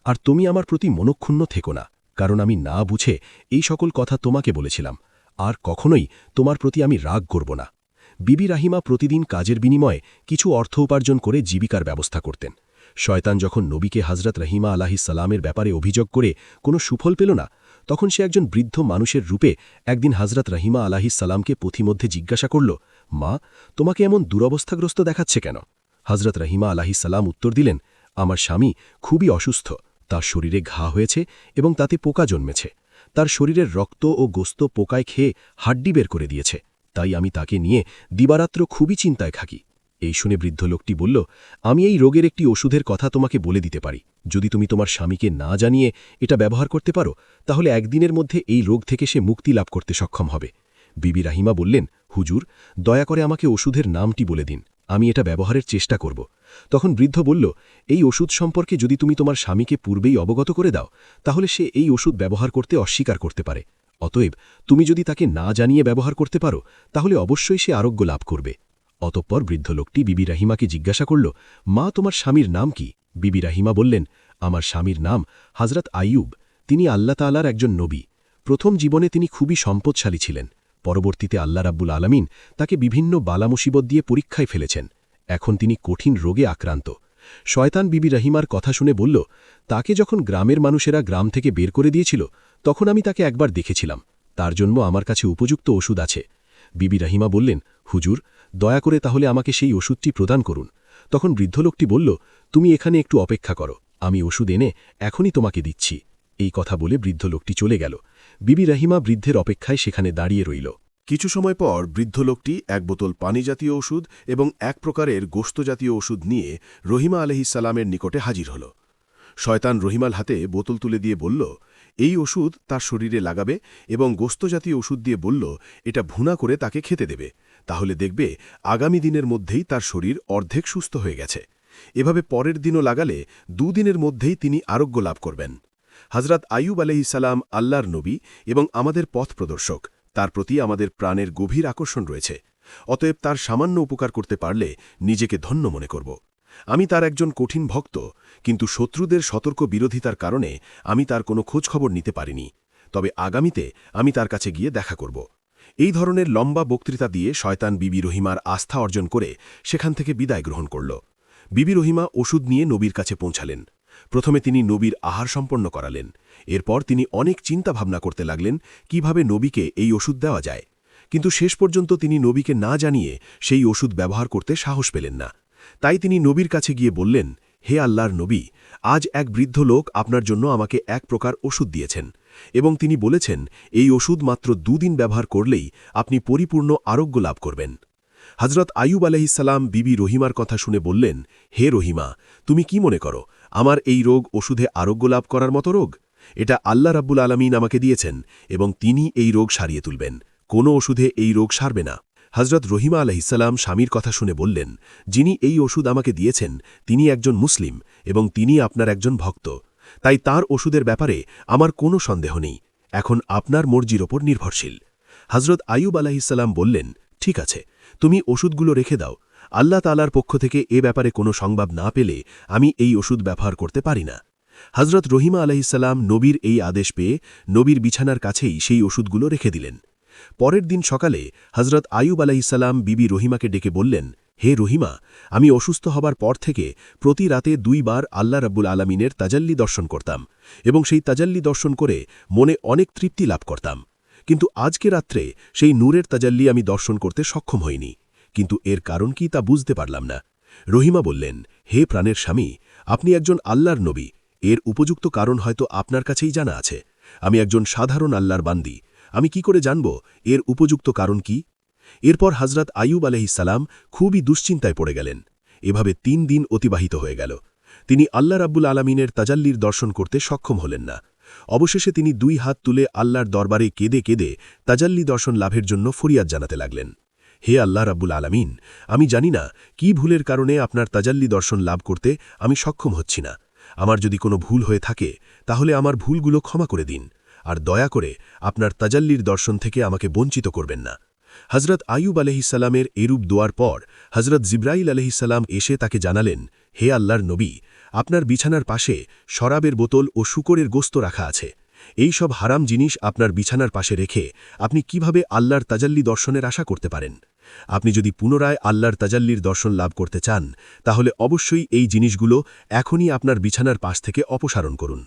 S4: আর তুমি আমার প্রতি মনক্ষুণ্ণ থেকো না, কারণ আমি না বুঝে এই সকল কথা তোমাকে বলেছিলাম। আর কখনোই তোমার প্রতি আমি রাগ করব না। বিবি রাহিমা প্রতিদিন কাজের বিনিময়ে কিছু অর্থ উপার্জন করে জীবিকার ব্যবস্থা করতেন। শয়তান যখন নবীকে হজরত রহিমা আলাহিসাল্লামের ব্যাপারে অভিযোগ করে কোনো সুফল পেল না, তখন সে একজন বৃদ্ধ মানুষের রূপে একদিন হজরত রহিমা আলাহিসাল্লামকে পথিমধ্যে জিজ্ঞাসা করল, মা, তোমাকে এমন দুরবস্থাগ্রস্ত দেখাচ্ছে কেন? হজরত রহিমা আলাহিসাল্লাম উত্তর দিলেন, আমার স্বামী খুবই অসুস্থ, তার শরীরে ঘা হয়েছে এবং তাতে পোকা জন্মেছে। তার শরীরের রক্ত ও গোস্ত পোকায় খেয়ে হাড্ডি বের করে দিয়েছে, তাই আমি তাকে নিয়ে দিবারাত্র খুবই চিন্তায় থাকি। এই শুনে বৃদ্ধ লোকটি বলল, আমি এই রোগের একটি ওষুধের কথা তোমাকে বলে দিতে পারি। যদি তুমি তোমার স্বামীকে না জানিয়ে এটা ব্যবহার করতে পারো, তাহলে একদিনের মধ্যে এই রোগ থেকে সে মুক্তি লাভ করতে সক্ষম হবে। বিবি রাহিমা বললেন, হুজুর, দয়া করে আমাকে ওষুধের নামটি বলে দিন, আমি এটা ব্যবহারের চেষ্টা করব। তখন বৃদ্ধ বলল, এই ওষুধ সম্পর্কে যদি তুমি তোমার স্বামীকে পূর্বেই অবগত করে দাও, তাহলে সে এই ওষুধ ব্যবহার করতে অস্বীকার করতে পারে। অতএব তুমি যদি তাকে না জানিয়ে ব্যবহার করতে পারো, তাহলে অবশ্যই সে আরোগ্য লাভ করবে। অতঃপর বৃদ্ধ লোকটি বিবি রাহিমাকে জিজ্ঞাসা করল, মা, তোমার স্বামীর নাম কি? বিবি রাহিমা বললেন, আমার স্বামীর নাম হজরত আইয়ুব। তিনি আল্লাহ তাআলার একজন নবী। প্রথম জীবনে তিনি খুবই সম্পদশালী ছিলেন। পরবর্তীতে আল্লাহ রাব্বুল আলামিন তাকে বিভিন্ন বালা মুসিবত দিয়ে পরীক্ষায় ফেলেছেন। এখন তিনি কঠিন রোগে আক্রান্ত। শয়তান বিবি রাহিমার কথা শুনে বলল, তাকে যখন গ্রামের মানুষেরা গ্রাম থেকে বের করে দিয়েছিল, তখন আমি তাকে একবার দেখেছিলাম। তার জন্য আমার কাছে উপযুক্ত ওষুধ আছে। বিবি রাহিমা বললেন, হুজুর, দয়া করে তাহলে আমাকে সেই ওষুধটি প্রদান করুন। তখন বৃদ্ধ লোকটি বলল, তুমি এখানে একটু অপেক্ষা করো, আমি ওষুধ এনে এখনই তোমাকে দিচ্ছি। এই কথা বলে বৃদ্ধ লোকটি চলে গেল। বিবি রাহিমা বৃদ্ধের অপেক্ষায় সেখানে দাঁড়িয়ে রইল।
S3: কিছু সময় পর বৃদ্ধ লোকটি এক বোতল পানিজাতীয় ওষুধ এবং এক প্রকারের গোস্তজাতীয় ওষুধ নিয়ে রহিমা আলাইহিসসালামের নিকটে হাজির হল। শয়তান রহিমার হাতে বোতল তুলে দিয়ে বলল, এই ওষুধ তার শরীরে লাগাবে এবং গোস্তজাতীয় ওষুধ দিয়ে বলল, এটা ভুনা করে তাকে খেতে দেবে, তাহলে দেখবে আগামী দিনের মধ্যেই তার শরীর অর্ধেক সুস্থ হয়ে গেছে। এভাবে পরের দিনও লাগালে 2 দিনের মধ্যেই তিনি আরোগ্য লাভ করবেন। হজরত আইয়ুব আলাইহিসসালাম আল্লাহর নবী এবং আমাদের পথ প্রদর্শক, তার প্রতি আমাদের প্রাণের গভীর আকর্ষণ রয়েছে। অতএব তার সামান্য উপকার করতে পারলে নিজেকে ধন্য মনে করব। আমি তার একজন কঠিন ভক্ত, কিন্তু শত্রুদের সতর্ক বিরোধিতার কারণে আমি তার কোনো খোঁজখবর নিতে পারিনি। তবে আগামীতে আমি তার কাছে গিয়ে দেখা করব। এই ধরনের লম্বা বক্তৃতা দিয়ে শয়তান বিবি রহিমার আস্থা অর্জন করে সেখান থেকে বিদায় গ্রহণ করল। বিবি রহিমা ওষুধ নিয়ে নবীর কাছে পৌঁছালেন। প্রথমে তিনি নবীর আহার সম্পন্ন করালেন। এরপর তিনি অনেক চিন্তা ভাবনা করতে লাগলেন কিভাবে নবীকে এই ওষুধ দেওয়া যায়, কিন্তু শেষ পর্যন্ত তিনি নবীকে না জানিয়ে সেই ওষুধ ব্যবহার করতে সাহস পেলেন না। তাই তিনি নবীর কাছে গিয়ে বললেন, হে আল্লাহর নবী, আজ এক বৃদ্ধ লোক আপনার জন্য আমাকে এক প্রকার ওষুধ দিয়েছেন এবং তিনি বলেছেন এই ওষুধ মাত্র 2 দিন ব্যবহার করলেই আপনি পরিপূর্ণ আরোগ্য লাভ করবেন। হজরত আইয়ুব আলাইহিসসালাম বিবি রহিমার কথা শুনে বললেন, হে রহিমা, তুমি কি মনে করো আমার এই রোগ ওষুধে আরোগ্য লাভ করার মতো রোগ? এটা আল্লাহ রাব্বুল আলামিন আমাকে দিয়েছেন এবং তিনি এই রোগ সারিয়ে তুলবেন, কোনো ওষুধে এই রোগ সারবে না। হজরত রহিমা আলাইহিসসালাম স্বামীর কথা শুনে বললেন, যিনি এই ওষুধ আমাকে দিয়েছেন তিনি একজন মুসলিম এবং তিনি আপনার একজন ভক্ত, তাই তার ওষুধের ব্যাপারে আমার কোনো সন্দেহ নেই, এখন আপনার মর্জির ওপর নির্ভরশীল। হজরত আইয়ুব আলাইহিসসালাম বললেন, ঠিক আছে, তুমি ওষুধগুলো রেখে দাও, আল্লাহ তাআলার পক্ষ থেকে এ ব্যাপারে কোনো সংবাদ না পেলে আমি এই ওষুধ ব্যবহার করতে পারি না। হজরত রহিমা আলাইহিসসালাম নবীর এই আদেশ পেয়ে নবীর বিছানার কাছেই সেই ওষুধগুলো রেখে দিলেন। পরের দিন সকালে হজরত আইয়ুব আলাইহিসসালাম বিবি রহিমাকে ডেকে বললেন, হে রহিমা, আমি অসুস্থ হবার পর থেকে প্রতি রাতে 2 বার আল্লাহ রাব্বুল আলামিনের তাজাল্লি দর্শন করতাম এবং সেই তাজাল্লি দর্শন করে মনে অনেক তৃপ্তি লাভ করতাম, কিন্তু আজকে রাত্রে সেই নূরের তাজাল্লি আমি দর্শন করতে সক্ষম হইনি, কিন্তু এর কারণ কি তা বুঝতে পারলাম না। রহিমা বললেন, হে প্রাণের স্বামী, আপনি একজন আল্লাহর নবী, এর উপযুক্ত কারণ হয়তো আপনার কাছেই জানা আছে। আমি একজন সাধারণ আল্লাহর বান্দী, আমি কি করে জানব এর উপযুক্ত কারণ কি? এরপর হজরত আইয়ুব আলাইহিসসালাম খুবই দুশ্চিন্তায় পড়ে গেলেন। এভাবে 3 দিন অতিবাহিত হয়ে গেল। তিনি আল্লাহ রাব্বুল আলামিনের তাজাল্লির দর্শন করতে সক্ষম হলেন না। অবশেষে তিনি 2 হাত তুলে আল্লাহর দরবারে কেঁদে কেঁদে তাজাল্লি দর্শন লাভের জন্য ফরিয়াদ জানাতে লাগলেন। হে আল্লাহ রাব্বুল আলামিন, আমি জানি না কি ভুলের কারণে আপনার তাজাল্লি দর্শন লাভ করতে আমি সক্ষম হচ্ছি না। আমার যদি কোনো ভুল হয়ে থাকে তাহলে আমার ভুলগুলো ক্ষমা করে দিন, আর দয়া করে আপনার তাজাল্লির দর্শন থেকে আমাকে বঞ্চিত করবেন না।
S4: হজরত আইয়ুব আলহিসাল্লামের এরূপ দোয়ার পর হজরত জিব্রাইল আলহিসাল্লাম এসে তাকে জানালেন, হে আল্লাহর নবী, আপনার বিছানার পাশে শরাবের বোতল ও শূকরের গোস্ত রাখা আছে। এই সব হারাম জিনিস আপনার বিছানার পাশে রেখে আপনি কিভাবে আল্লাহর তাজাল্লি দর্শনের আশা করতে পারেন? আপনি যদি পুনরায় আল্লাহর তাজাল্লির দর্শন লাভ করতে চান, তাহলে অবশ্যই এই জিনিসগুলো এখনই আপনার বিছানার পাশ থেকে অপসারণ করুন।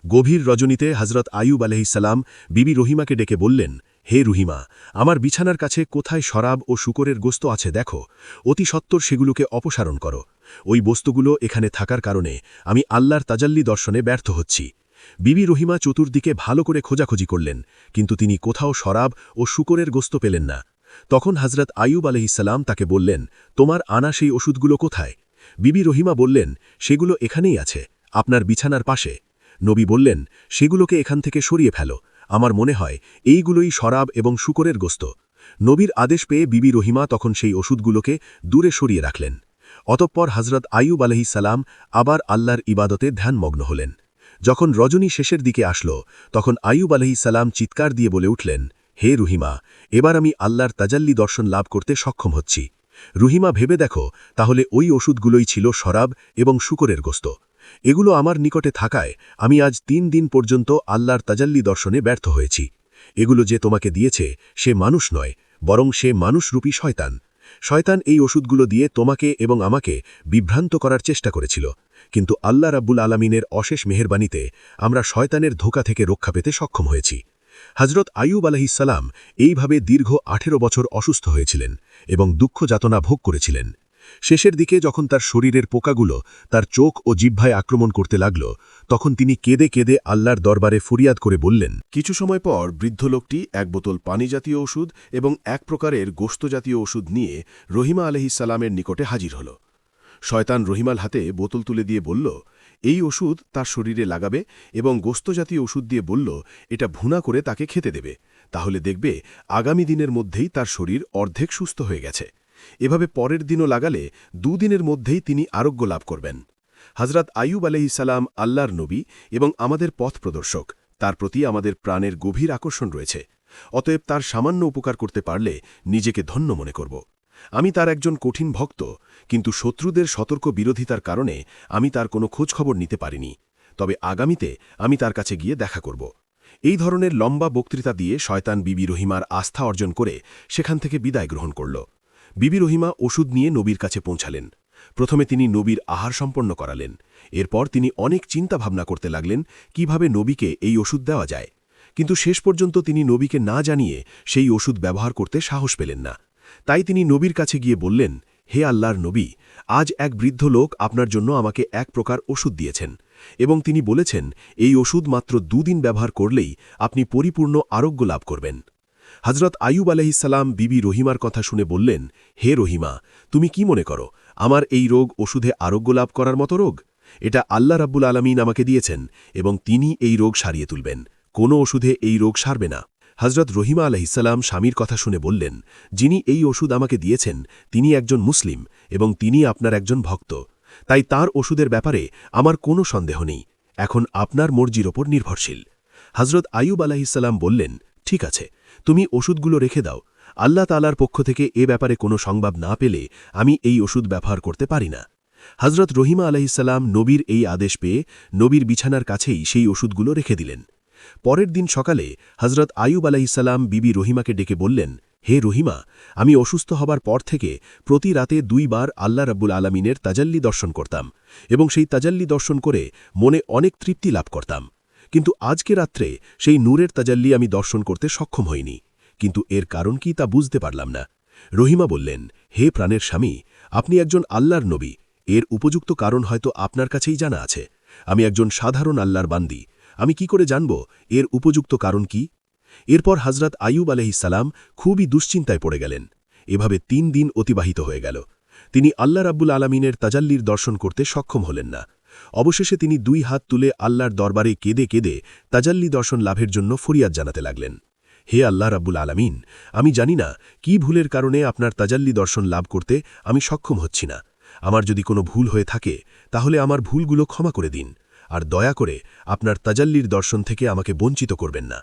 S4: গভীর রজনীতে হজরত আইয়ুব আলহিসাল্লাম বিবি রহিমাকে ডেকে বললেন, হে রহিমা, আমার বিছানার কাছে কোথায় শরাব ও শূকরের গোস্ত আছে দেখো, অতি সত্বর সেগুলোকে অপসারণ করো। ওই বস্তুগুলো এখানে থাকার কারণে আমি আল্লাহর তাজাল্লি দর্শনে ব্যর্থ হচ্ছি। বিবি রহিমা চতুর্দিকে ভালো করে খোঁজাখুঁজি করলেন, কিন্তু তিনি কোথাও শরাব ও শূকরের গোস্ত পেলেন না। তখন হজরত আইয়ুব আলহিসাল্লাম তাকে বললেন, তোমার আনা সেই ওষুধগুলো কোথায়? বিবি রহিমা বললেন, সেগুলো এখানেই আছে, আপনার বিছানার পাশে। নবী বললেন, সেগুলোকে এখান থেকে সরিয়ে ফেলো, আমার মনে হয় এইগুলোই শরাব এবং শূকরের গোস্ত। নবীর আদেশ পেয়ে বিবি রহিমা তখন সেই ওষুধগুলোকে দূরে সরিয়ে রাখলেন। অতঃপর হজরত আইয়ুব আলহিসাল্লাম আবার আল্লাহর ইবাদতে ধ্যানমগ্ন হলেন। যখন রজনী শেষের দিকে আসল, তখন আইয়ুব আলহিসাল্লাম চিৎকার দিয়ে বলে উঠলেন, হে রহিমা, এবার আমি আল্লাহর তাজাল্লি দর্শন লাভ করতে সক্ষম হচ্ছি। রহিমা, ভেবে দেখো, তাহলে ওই ওষুধগুলোই ছিল শরাব এবং শূকরের গোস্ত। এগুলো আমার নিকটে থাকায় আমি আজ 3 দিন পর্যন্ত আল্লাহর তাজাল্লি দর্শনে ব্যর্থ হয়েছি। এগুলো যে তোমাকে দিয়েছে সে মানুষ নয়, বরং সে মানুষরূপী শয়তান। শয়তান এই ওষুধগুলো দিয়ে তোমাকে এবং আমাকে বিভ্রান্ত করার চেষ্টা করেছিল, কিন্তু আল্লাহ রাব্বুল আলামিনের অশেষ মেহেরবানিতে আমরা শয়তানের ধোঁকা থেকে রক্ষা পেতে সক্ষম হয়েছি। হজরত আইয়ুব আলাইহিসসালাম এইভাবে দীর্ঘ 18 বছর অসুস্থ হয়েছিলেন এবং দুঃখ যাতনা ভোগ করেছিলেন। শেষের দিকে যখন তার শরীরের পোকাগুলো তার চোখ ও জিহ্বায় আক্রমণ করতে লাগল, তখন তিনি কেঁদে কেঁদে আল্লাহর দরবারে ফরিয়াদ করে বললেন।
S5: কিছু সময় পর বৃদ্ধ লোকটি এক বোতল পানি জাতীয় ওষুধ এবং এক প্রকারের গোস্ত জাতীয় ওষুধ নিয়ে রহিমা আলাইহিসসালামের নিকটে হাজির হল। শয়তান রহিমার হাতে বোতল তুলে দিয়ে বলল, এই ওষুধ তার শরীরে লাগাবে এবং গোস্ত জাতীয় ওষুধ দিয়ে বলল, এটা ভুনা করে তাকে খেতে দেবে, তাহলে দেখবে আগামী দিনের মধ্যেই তার শরীর অর্ধেক সুস্থ হয়ে গেছে। এভাবে পরের দিনও লাগালে 2 দিনের মধ্যেই তিনি আরোগ্য লাভ করবেন। হজরত আইয়ুব আলাইহিসসালাম আল্লাহর নবী এবং আমাদের পথ প্রদর্শক, তার প্রতি আমাদের প্রাণের গভীর আকর্ষণ রয়েছে। অতএব তার সামান্য উপকার করতে পারলে নিজেকে ধন্য মনে করব। আমি তার একজন কঠিন ভক্ত, কিন্তু শত্রুদের সতর্ক বিরোধিতার কারণে আমি তার কোনো খোঁজখবর নিতে পারিনি। তবে আগামীতে আমি তার কাছে গিয়ে দেখা করব। এই ধরনের লম্বা বক্তৃতা দিয়ে শয়তান বিবি রহিমার আস্থা অর্জন করে সেখান থেকে বিদায় গ্রহণ করল। বিবি রহিমা ওষুধ নিয়ে নবীর কাছে পৌঁছালেন। প্রথমে তিনি নবীর আহার সম্পন্ন করালেন। এরপর তিনি অনেক চিন্তা ভাবনা করতে লাগলেন কিভাবে নবীকে এই ওষুধ দেওয়া যায়, কিন্তু শেষ পর্যন্ত তিনি নবীকে না জানিয়ে সেই ওষুধ ব্যবহার করতে সাহস পেলেন না। তাই তিনি নবীর কাছে গিয়ে বললেন, হে আল্লাহর নবী, আজ এক বৃদ্ধ লোক আপনার জন্য আমাকে এক প্রকার ওষুধ দিয়েছেন এবং তিনি বলেছেন এই ওষুধ মাত্র 2 দিন ব্যবহার করলেই আপনি পরিপূর্ণ আরোগ্য লাভ করবেন। হজরত আইয়ুব আলাইহিসসালাম বিবি রহিমার কথা শুনে বললেন, হে রহিমা, তুমি কি মনে করো আমার এই রোগ ওষুধে আরোগ্য লাভ করার মতো রোগ? এটা আল্লাহ রাব্বুল আলামিন আমাকে দিয়েছেন এবং তিনি এই রোগ সারিয়ে তুলবেন, কোনো ওষুধে এই রোগ সারবে না। হজরত রহিমা আলাইহিসসালাম স্বামীর কথা শুনে বললেন, যিনি এই ওষুধ আমাকে দিয়েছেন তিনি একজন মুসলিম এবং তিনি আপনার একজন ভক্ত, তাই তার ওষুধের ব্যাপারে আমার কোনো সন্দেহ নেই, এখন আপনার মর্জির ওপর নির্ভরশীল। হজরত আইয়ুব আলাইহিসসালাম বললেন, ঠিক আছে, তুমি ওষুধগুলো রেখে দাও, আল্লাহ তাআলার পক্ষ থেকে এ ব্যাপারে কোনো সংবাদ না পেলে আমি এই ওষুধ ব্যবহার করতে পারি না। হজরত রহিমা আলাইহিসসালাম নবীর এই আদেশ পেয়ে নবীর বিছানার কাছেই সেই ওষুধগুলো রেখে দিলেন। পরের দিন সকালে হজরত আইয়ুব আলাইহিসসালাম বিবি রহিমাকে ডেকে বললেন, হে রহিমা, আমি অসুস্থ হবার পর থেকে প্রতি রাতে 2 বার আল্লাহ রাব্বুল আলামিনের তাজাল্লি দর্শন করতাম এবং সেই তাজাল্লি দর্শন করে মনে অনেক তৃপ্তি লাভ করতাম, কিন্তু আজকে রাত্রে সেই নূরের তাজাল্লি আমি দর্শন করতে সক্ষম হইনি, কিন্তু এর কারণ কি তা বুঝতে পারলাম না। রহিমা বললেন, হে প্রাণের স্বামী, আপনি একজন আল্লাহর নবী, এর উপযুক্ত কারণ হয়তো আপনার কাছেই জানা আছে। আমি একজন সাধারণ আল্লাহর বান্দী, আমি কি করে জানব এর উপযুক্ত কারণ কি? এরপর হজরত আইয়ুব আলাইহিসসালাম খুবই দুশ্চিন্তায় পড়ে গেলেন। এভাবে 3 দিন অতিবাহিত হয়ে গেল। তিনি আল্লাহ রাব্বুল আলামিনের তাজাল্লির দর্শন করতে সক্ষম হলেন না। অবশেষে তিনি 2 হাত তুলে আল্লাহর দরবারে কেঁদে কেঁদে তাজাল্লি দর্শন লাভের জন্য ফরিয়াদ জানাতে লাগলেন। হে আল্লাহ রাব্বুল আলামিন, আমি জানি না কি ভুলের কারণে আপনার তাজাল্লি দর্শন লাভ করতে আমি সক্ষম হচ্ছি না। আমার যদি কোনো ভুল হয়ে থাকে তাহলে আমার ভুলগুলো ক্ষমা করে দিন, আর দয়া করে আপনার তাজাল্লির দর্শন থেকে আমাকে বঞ্চিত করবেন না।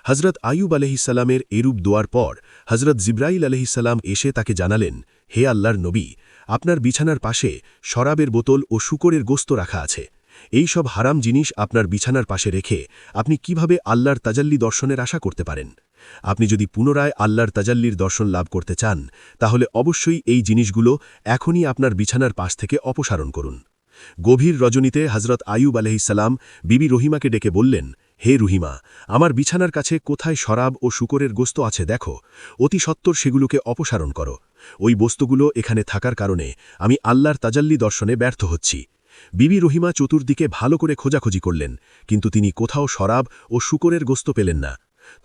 S5: হজরত আইয়ুব আলহিসাল্লামের এরূপ দোয়ার পর হজরত জিব্রাইল আলহিসাল্লাম এসে তাকে জানালেন, হে আল্লাহর নবী, আপনার বিছানার পাশে শরাবের বোতল ও শূকরের গোস্ত রাখা আছে। এই সব হারাম জিনিস আপনার বিছানার পাশে রেখে আপনি কিভাবে আল্লাহর তাজাল্লি দর্শনের আশা করতে পারেন? আপনি যদি পুনরায় আল্লাহর তাজাল্লির দর্শন লাভ করতে চান, তাহলে অবশ্যই এই জিনিসগুলো এখনই আপনার বিছানার পাশ থেকে অপসারণ করুন। গভীর রজনীতে হজরত আইয়ুব আলহিসাল্লাম বিবি রহিমাকে ডেকে বললেন, হে রহিমা, আমার বিছানার কাছে কোথায় শরাব ও শূকরের গোস্ত আছে দেখো, অতি সত্বর সেগুলোকে অপসারণ করো। ওই বস্তুগুলো এখানে থাকার কারণে আমি আল্লাহর তাজাল্লি দর্শনে ব্যর্থ হচ্ছি। বিবি রহিমা চতুর্দিকে ভালো করে খোঁজাখুঁজি করলেন, কিন্তু তিনি কোথাও শরাব ও শূকরের গোস্ত পেলেন না।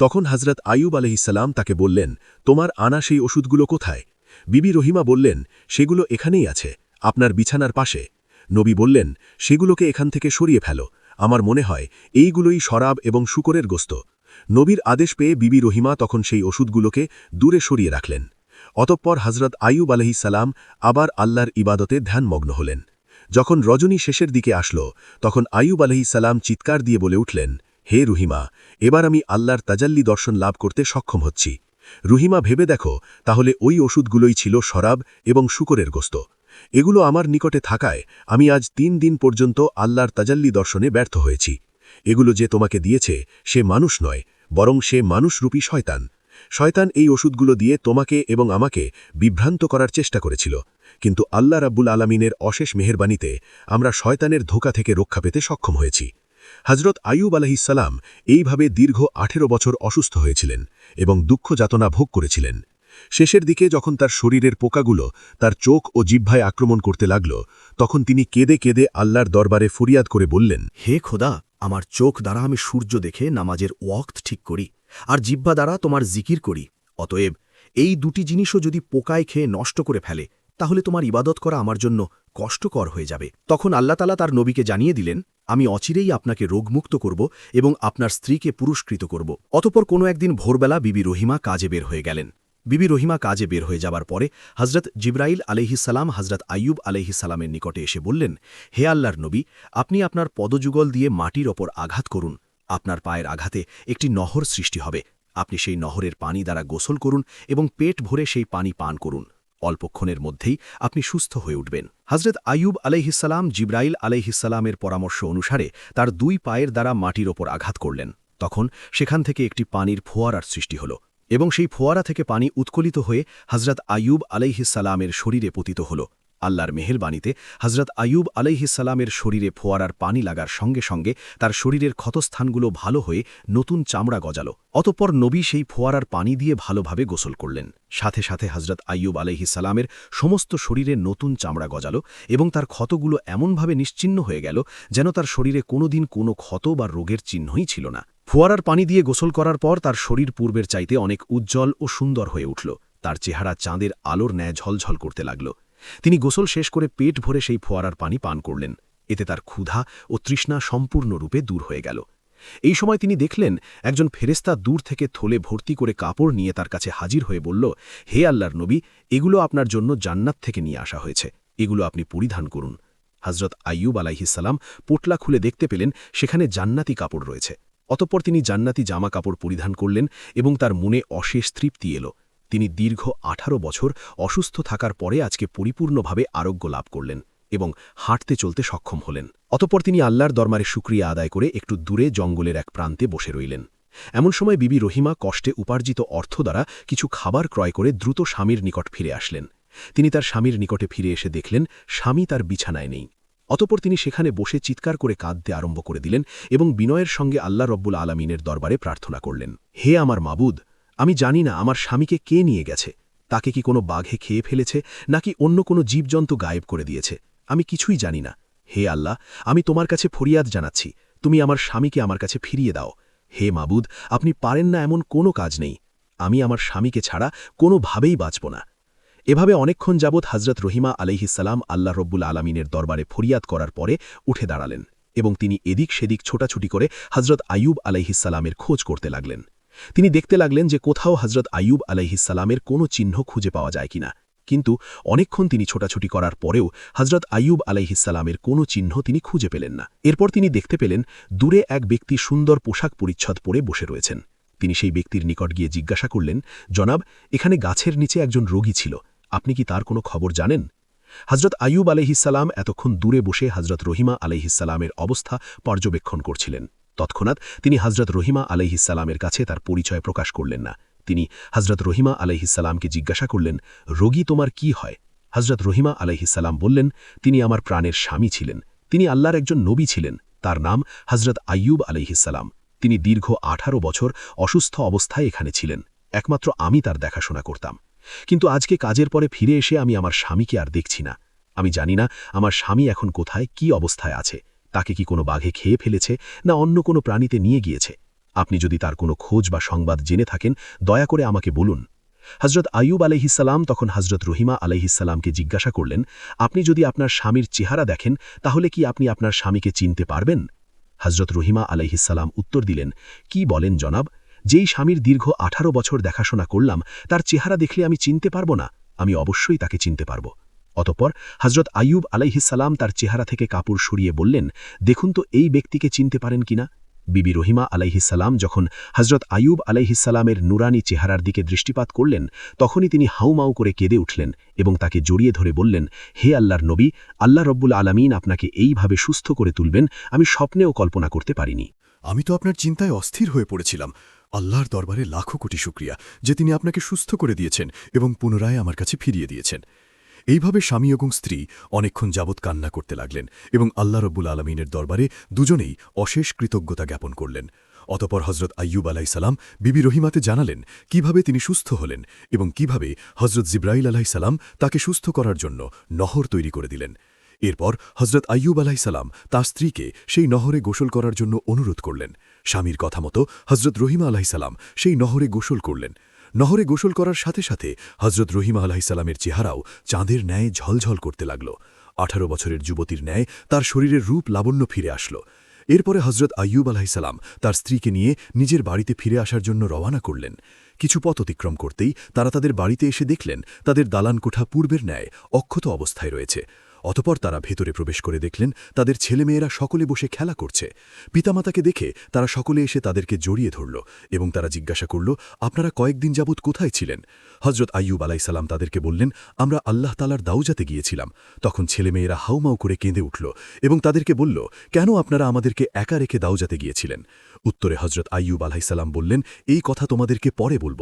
S5: তখন হজরত আইয়ুব আলহিসাল্লাম তাকে বললেন, তোমার আনা সেই ওষুধগুলো কোথায়? বিবি রহিমা বললেন, সেগুলো এখানেই আছে, আপনার বিছানার পাশে। নবী বললেন, সেগুলোকে এখান থেকে সরিয়ে ফেলো, আমার মনে হয় এইগুলোই শরাব এবং শূকরের গোস্ত। নবীর আদেশ পেয়ে বিবি রহিমা তখন সেই ওষুধগুলোকে দূরে সরিয়ে রাখলেন। অতঃপর হজরত আইয়ুব আলহিসাল্লাম আবার আল্লাহর ইবাদতে ধ্যানমগ্ন হলেন। যখন রজনী শেষের দিকে আসল, তখন আইয়ুব আলহিসাল্লাম চিৎকার দিয়ে বলে উঠলেন, হে রহিমা, এবার আমি আল্লাহর তাজাল্লি দর্শন লাভ করতে সক্ষম হচ্ছি। রহিমা, ভেবে দেখো, তাহলে ওই ওষুধগুলোই ছিল শরাব এবং শূকরের গোস্ত। এগুলো আমার নিকটে থাকায় আমি আজ 3 দিন পর্যন্ত আল্লাহর তাজাল্লি দর্শনে ব্যর্থ হয়েছি। এগুলো যে তোমাকে দিয়েছে সে মানুষ নয়, বরং সে মানুষরূপী শয়তান। শয়তান এই ওষুধগুলো দিয়ে তোমাকে এবং আমাকে বিভ্রান্ত করার চেষ্টা করেছিল, কিন্তু আল্লাহ রাব্বুল আলামিনের অশেষ মেহেরবানিতে আমরা শয়তানের ধোঁকা থেকে রক্ষা পেতে সক্ষম হয়েছি। হজরত আইয়ুব আলাইহিসসালাম এইভাবে দীর্ঘ 18 বছর অসুস্থ হয়েছিলেন এবং দুঃখ যাতনা ভোগ করেছিলেন। শেষের দিকে যখন তার শরীরের পোকাগুলো তার চোখ ও জিহ্বায় আক্রমণ করতে লাগল, তখন তিনি কেঁদে কেঁদে আল্লাহর দরবারে ফরিয়াদ করে বললেন,
S2: হে খোদা, আমার চোখ দ্বারা আমি সূর্য দেখে নামাজের ওয়াক্ত ঠিক করি, আর জিহ্বা দ্বারা তোমার জিকির করি। অতএব এই দুটি জিনিসও যদি পোকায় খেয়ে নষ্ট করে ফেলে, তাহলে তোমার ইবাদত করা আমার জন্য কষ্টকর হয়ে যাবে। তখন আল্লাহ তাআলা তার নবীকে জানিয়ে দিলেন, আমি অচিরেই আপনাকে রোগমুক্ত করব এবং আপনার স্ত্রীকে পুরস্কৃত করব। অতঃপর কোনো একদিন ভোরবেলা বিবি রহিমা কাজে বের হয়ে গেলেন। বিবি রহিমা কাজে বের হয়ে যাবার পরে হজরত জিব্রাইল আলাইহিসসালাম হজরত আইয়ুব আলাইহিসসালামের নিকটে এসে বললেন, হে আল্লাহর নবী, আপনি আপনার পদযুগল দিয়ে মাটির ওপর আঘাত করুন। আপনার পায়ের আঘাতে একটি নহর সৃষ্টি হবে। আপনি সেই নহরের পানি দ্বারা গোসল করুন এবং পেট ভরে সেই পানি পান করুন। অল্পক্ষণের মধ্যেই আপনি সুস্থ হয়ে উঠবেন। হজরত আইয়ুব আলাইহিসসালাম জিব্রাইল আলাইহিসসালামের পরামর্শ অনুসারে তার 2 পায়ের দ্বারা মাটির ওপর আঘাত করলেন। তখন সেখান থেকে একটি পানির ফোয়ারার সৃষ্টি হল এবং সেই ফোয়ারা থেকে পানি উৎকলিত হয়ে হজরত আইয়ুব আলাইহিসসালামের শরীরে পতিত হল। আল্লাহর মেহেরবানিতে হজরত আইয়ুব আলাইহিসসালামের শরীরে ফোয়ারার পানি লাগার সঙ্গে সঙ্গে তার শরীরের ক্ষতস্থানগুলো ভালো হয়ে নতুন চামড়া গজাল। অতঃপর নবী সেই ফোয়ারার পানি দিয়ে ভালোভাবে গোসল করলেন। সাথে সাথে হজরত আইয়ুব আলাইহিসসালামের সমস্ত শরীরে নতুন চামড়া গজাল এবং তার ক্ষতগুলো এমনভাবে নিশ্চিহ্ন হয়ে গেল যেন তার শরীরে কোনোদিন কোনো ক্ষত বা রোগের চিহ্নই ছিল না। ফোয়ারার পানি দিয়ে গোসল করার পর তার শরীর পূর্বের চাইতে অনেক উজ্জ্বল ও সুন্দর হয়ে উঠল। তার চেহারা চাঁদের আলোর ন্যায় ঝলঝল করতে লাগল। তিনি গোসল শেষ করে পেট ভরে সেই ফোয়ারার পানি পান করলেন। এতে তার ক্ষুধা ও তৃষ্ণা সম্পূর্ণরূপে দূর হয়ে গেল। এই সময় তিনি দেখলেন একজন ফেরেশতা দূর থেকে থলে ভর্তি করে কাপড় নিয়ে তার কাছে হাজির হয়ে বলল, হে আল্লাহর নবী, এগুলো আপনার জন্য জান্নাত থেকে নিয়ে আসা হয়েছে, এগুলো আপনি পরিধান করুন। হজরত আইয়ুব আলাইহিসসালাম পোটলা খুলে দেখতে পেলেন সেখানে জান্নাতি কাপড় রয়েছে। অতঃপর তিনি জান্নাতি জামা কাপড় পরিধান করলেন এবং তার মনে অশেষ তৃপ্তি এল। তিনি দীর্ঘ 18 বছর অসুস্থ থাকার পরে আজকে পরিপূর্ণভাবে আরোগ্য লাভ করলেন এবং হাঁটতে চলতে সক্ষম হলেন। অতঃপর তিনি আল্লাহর দরবারে শুকরিয়া আদায় করে একটু দূরে জঙ্গলের এক প্রান্তে বসে রইলেন। এমন সময় বিবি রহিমা কষ্টে উপার্জিত অর্থ দ্বারা কিছু খাবার ক্রয় করে দ্রুত স্বামীর নিকট ফিরে আসলেন। তিনি তার স্বামীর নিকটে ফিরে এসে দেখলেন স্বামী তার বিছানায় নেই। অতঃপর তিনি সেখানে বসে চিৎকার করে কাঁদতে আরম্ভ করে দিলেন এবং বিনয়ের সঙ্গে আল্লাহ রব্বুল আলামিনের দরবারে প্রার্থনা করলেন, হে আমার মাবুদ, আমি জানি না আমার স্বামীকে কে নিয়ে গেছে। তাকে কি কোনো বাঘে খেয়ে ফেলেছে নাকি অন্য কোনো জীবজন্তু গায়েব করে দিয়েছে, আমি কিছুই জানি না। হে আল্লাহ, আমি তোমার কাছে ফরিয়াদ জানাচ্ছি, তুমি আমার স্বামীকে আমার কাছে ফিরিয়ে দাও। হে মাবুদ, আপনি পারেন না এমন কোনো কাজ নেই। আমি আমার স্বামীকে ছাড়া কোনোভাবেই বাঁচব না। এভাবে অনেকক্ষণ যাবৎ হজরত রহিমা আলাইহিসসালাম আল্লাহ রব্বুল আলামিনের দরবারে ফরিয়াদ করার পরে উঠে দাঁড়ালেন এবং তিনি এদিক সেদিক ছোটাছুটি করে হজরত আইয়ুব আলাইহিসসালামের খোঁজ করতে লাগলেন। তিনি দেখতে লাগলেন যে কোথাও হজরত আইয়ুব আলাইহিসসালামের কোনো চিহ্ন খুঁজে পাওয়া যায় কিনা, কিন্তু অনেকক্ষণ তিনি ছোটাছুটি করার পরেও হজরত আইয়ুব আলাইহিসসালামের কোনো চিহ্ন তিনি খুঁজে পেলেন না। এরপর তিনি দেখতে পেলেন দূরে এক ব্যক্তি সুন্দর পোশাক পরিচ্ছদ পরে বসে রয়েছেন। তিনি সেই ব্যক্তির নিকট গিয়ে জিজ্ঞাসা করলেন, জনাব, এখানে গাছের নিচে একজন রোগী ছিল, আপনি কি তার কোনো খবর জানেন? হজরত আইয়ুব আলাইহিসসালাম এতক্ষণ দূরে বসে হজরত রহিমা আলাইহিসসালামের অবস্থা পর্যবেক্ষণ করছিলেন। তৎক্ষণাৎ তিনি হজরত রহিমা আলাইহিসসালামের কাছে তার পরিচয় প্রকাশ করলেন না। তিনি হজরত রহিমা আলাইহিসসালামকে জিজ্ঞাসা করলেন, রোগী তোমার কি হয়? হজরত রহিমা আলাইহিসসালাম বললেন, তিনি আমার প্রাণের স্বামী ছিলেন, তিনি আল্লাহর একজন নবী ছিলেন, তার নাম হজরত আইয়ুব আলাইহিসসালাম। তিনি দীর্ঘ 18 বছর অসুস্থ অবস্থায় এখানে ছিলেন, একমাত্র আমি তার দেখাশোনা করতাম। কিন্তু আজকে কাজের পরে ফিরে এসে আমি আমার স্বামীকে আর দেখছি না। আমি জানি না আমার স্বামী এখন কোথায়, কি অবস্থায় আছে, তাকে কি কোনো বাঘে খেয়ে ফেলেছে না অন্য কোনো প্রাণীতে নিয়ে গিয়েছে। আপনি যদি তার কোনো খোঁজ বা সংবাদ জেনে থাকেন, দয়া করে আমাকে বলুন। হজরত আইয়ুব আলাইহিসসালাম তখন হজরত রহিমা আলাইহিসসালামকে জিজ্ঞাসা করলেন, আপনি যদি আপনার স্বামীর চেহারা দেখেন, তাহলে কি আপনি আপনার স্বামীকে চিনতে পারবেন? হজরত রহিমা আলাইহিসসালাম উত্তর দিলেন, কি বলেন জনাব, যেই স্বামীর দীর্ঘ 18 বছর দেখাশোনা করলাম, তার চেহারা দেখলে আমি চিনতে পারব না? আমি অবশ্যই তাকে চিনতে পারব। অতঃপর হজরত আইয়ুব আলাইহিসসালাম তার চেহারা থেকে কাপড় সরিয়ে বললেন, দেখুন তো এই ব্যক্তিকে চিনতে পারেন কিনা। বিবি রহিমা আলাইহিসসালাম যখন হজরত আইয়ুব আলাইহিসসালামের নুরানি চেহারার দিকে দৃষ্টিপাত করলেন, তখনই তিনি হাউমাউ করে কেঁদে উঠলেন এবং তাকে জড়িয়ে ধরে বললেন, হে আল্লাহর নবী, আল্লাহ রব্বুল আলামিন আপনাকে এইভাবে সুস্থ করে তুলবেন আমি স্বপ্নেও কল্পনা করতে পারিনি।
S6: আমি তো আপনার চিন্তায় অস্থির হয়ে পড়েছিলাম। আল্লাহর দরবারে লাখো কোটি শুকরিয়া যে তিনি আপনাকে সুস্থ করে দিয়েছেন এবং পুনরায় আমার কাছে ফিরিয়ে দিয়েছেন। এইভাবে স্বামী এবং স্ত্রী অনেকক্ষণ যাবৎ কান্না করতে লাগলেন এবং আল্লাহ রব্বুল আলমিনের দরবারে দুজনেই অশেষ কৃতজ্ঞতা জ্ঞাপন করলেন। অতপর হজরত আইয়ুব আলাইসালাম বিবি রহিমাতে জানালেন কিভাবে তিনি সুস্থ হলেন এবং কিভাবে হজরত জিব্রাইল আলাইসালাম তাকে সুস্থ করার জন্য নহর তৈরি করে দিলেন। এরপর হজরত আইয়ুব আলাইসালাম তার স্ত্রীকে সেই নহরে গোসল করার জন্য অনুরোধ করলেন। স্বামীর কথা মতো হজরত রহিমা আলাইসালাম সেই নহরে গোসল করলেন। নহরে গোসল করার সাথে সাথে হজরত রহিমা আলাইসালামের চেহারাও চাঁদের ন্যায় ঝলঝল করতে লাগল। 18 বছরের যুবতীর ন্যায় তার শরীরের রূপ লাবণ্য ফিরে আসল। এরপরে হজরত আইয়ুব আলাইসালাম তার স্ত্রীকে নিয়ে নিজের বাড়িতে ফিরে আসার জন্য রওনা করলেন। কিছু পথ অতিক্রম করতেই তারা তাদের বাড়িতে এসে দেখলেন তাদের দালান কোঠা পূর্বের ন্যায় অক্ষত অবস্থায় রয়েছে। অতপর তারা ভেতরে প্রবেশ করে দেখলেন তাদের ছেলেমেয়েরা সকলে বসে খেলা করছে। পিতামাতাকে দেখে তারা সকলে এসে তাদেরকে জড়িয়ে ধরল এবং তারা জিজ্ঞাসা করল, আপনারা কয়েকদিন যাবৎ কোথায় ছিলেন? হজরত আইয়ুব আলাইসালাম তাদেরকে বললেন, আমরা আল্লাহ তালার দাউজাতে গিয়েছিলাম। তখন ছেলেমেয়েরা হাউমাউ করে কেঁদে উঠল এবং তাদেরকে বলল, কেন আপনারা আমাদেরকে একা রেখে দাউজাতে গিয়েছিলেন? উত্তরে হজরত আইয়ুব আলাইসালাম বললেন, এই কথা তোমাদেরকে পরে বলব।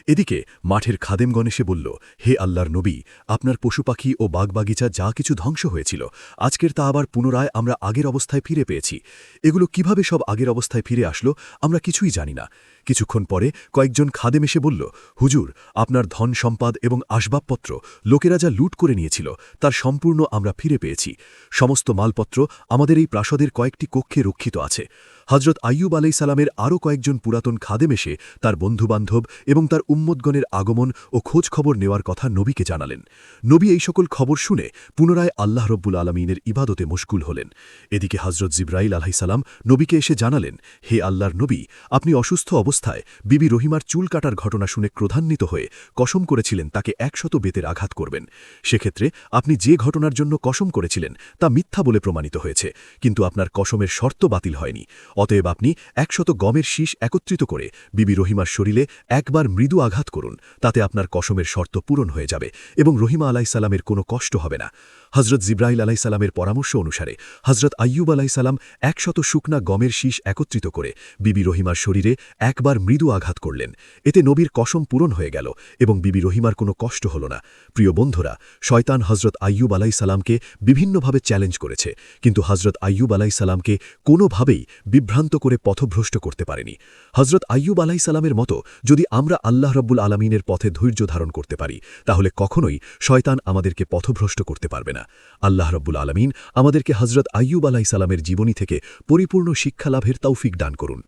S6: এদিকে মাঠের খাদেমগণ এসে বলল, হে আল্লাহর নবী, আপনার পশুপাখি ও বাগবাগিচা যা কিছু ধ্বংস হয়েছিল আজকের তা আবার পুনরায় আমরা আগের অবস্থায় ফিরে পেয়েছি। এগুলো কিভাবে সব আগের অবস্থায় ফিরে আসলো আমরা কিছুই জানি না। কিছুক্ষণ পরে কয়েকজন খাদেম এসে বলল, হুজুর, আপনার ধন সম্পদ এবং আসবাবপত্র লোকেরা যা লুট করে নিয়েছিল তার সম্পূর্ণ আমরা ফিরে পেয়েছি। সমস্ত মালপত্র আমাদের এই প্রাসাদের কয়েকটি কক্ষে রক্ষিত আছে। হজরত আইয়ুব আলাইসালামের আরও কয়েকজন পুরাতন খাদেম এসে তার বন্ধুবান্ধব এবং তার উম্মতগণের আগমন ও খোঁজ খবর নেওয়ার কথা নবীকে জানালেন। নবী এই সকল খবর শুনে পুনরায় আল্লাহ রব্বুল আলমিনের ইবাদতে মশগুল হলেন। এদিকে হজরত জিব্রাইল আলাইসালাম নবীকে এসে জানালেন, হে আল্লাহর নবী, আপনি অসুস্থ অবস্থায় বিবি রহিমার চুল কাটার ঘটনা শুনে ক্রোধান্বিত হয়ে কসম করেছিলেন তাকে 100 বেতের আঘাত করবেন। সেক্ষেত্রে আপনি যে ঘটনার জন্য কসম করেছিলেন তা মিথ্যা বলে প্রমাণিত হয়েছে, কিন্তু আপনার কসমের শর্ত বাতিল হয়নি। অতএব আপনি 100 গমের শীষ একত্রিত করে বিবি রহিমার শরীরে একবার মৃদু আঘাত করুন, তাতে আপনার কসমের শর্ত পূরণ হয়ে যাবে এবং রহিমা আলাইসালামের কোনো কষ্ট হবে না। হজরত জিব্রাইল আলাইসালামের পরামর্শ অনুসারে হজরত আইয়ুব আলাইসালাম 100 শুকনা গমের শীষ একত্রিত করে বিবি রহিমার শরীরে একবার মৃদু আঘাত করলেন। এতে নবীর কসম পূরণ হয়ে গেল এবং বিবি রহিমার কোনো কষ্ট হল না। প্রিয় বন্ধুরা, শয়তান হজরত আইয়ুব আলাইসালামকে বিভিন্নভাবে চ্যালেঞ্জ করেছে, কিন্তু হজরত আইয়ুব আলাইসালামকে কোনোভাবেই বিভ্রান্ত করে পথভ্রষ্ট করতে পারেনি। হজরত আইয়ুব আলাইসালামের মতো যদি আমরা আল্লাহ রব্বুল আলমিনের পথে ধৈর্য ধারণ করতে পারি, তাহলে কখনোই শয়তান আমাদেরকে পথভ্রষ্ট করতে পারবে না। আল্লাহ রব্বুল আলমিন আমাদেরকে হজরত আইয়ুব আলাইসালামের জীবনী থেকে পরিপূর্ণ শিক্ষা লাভের তৌফিক দান করুন।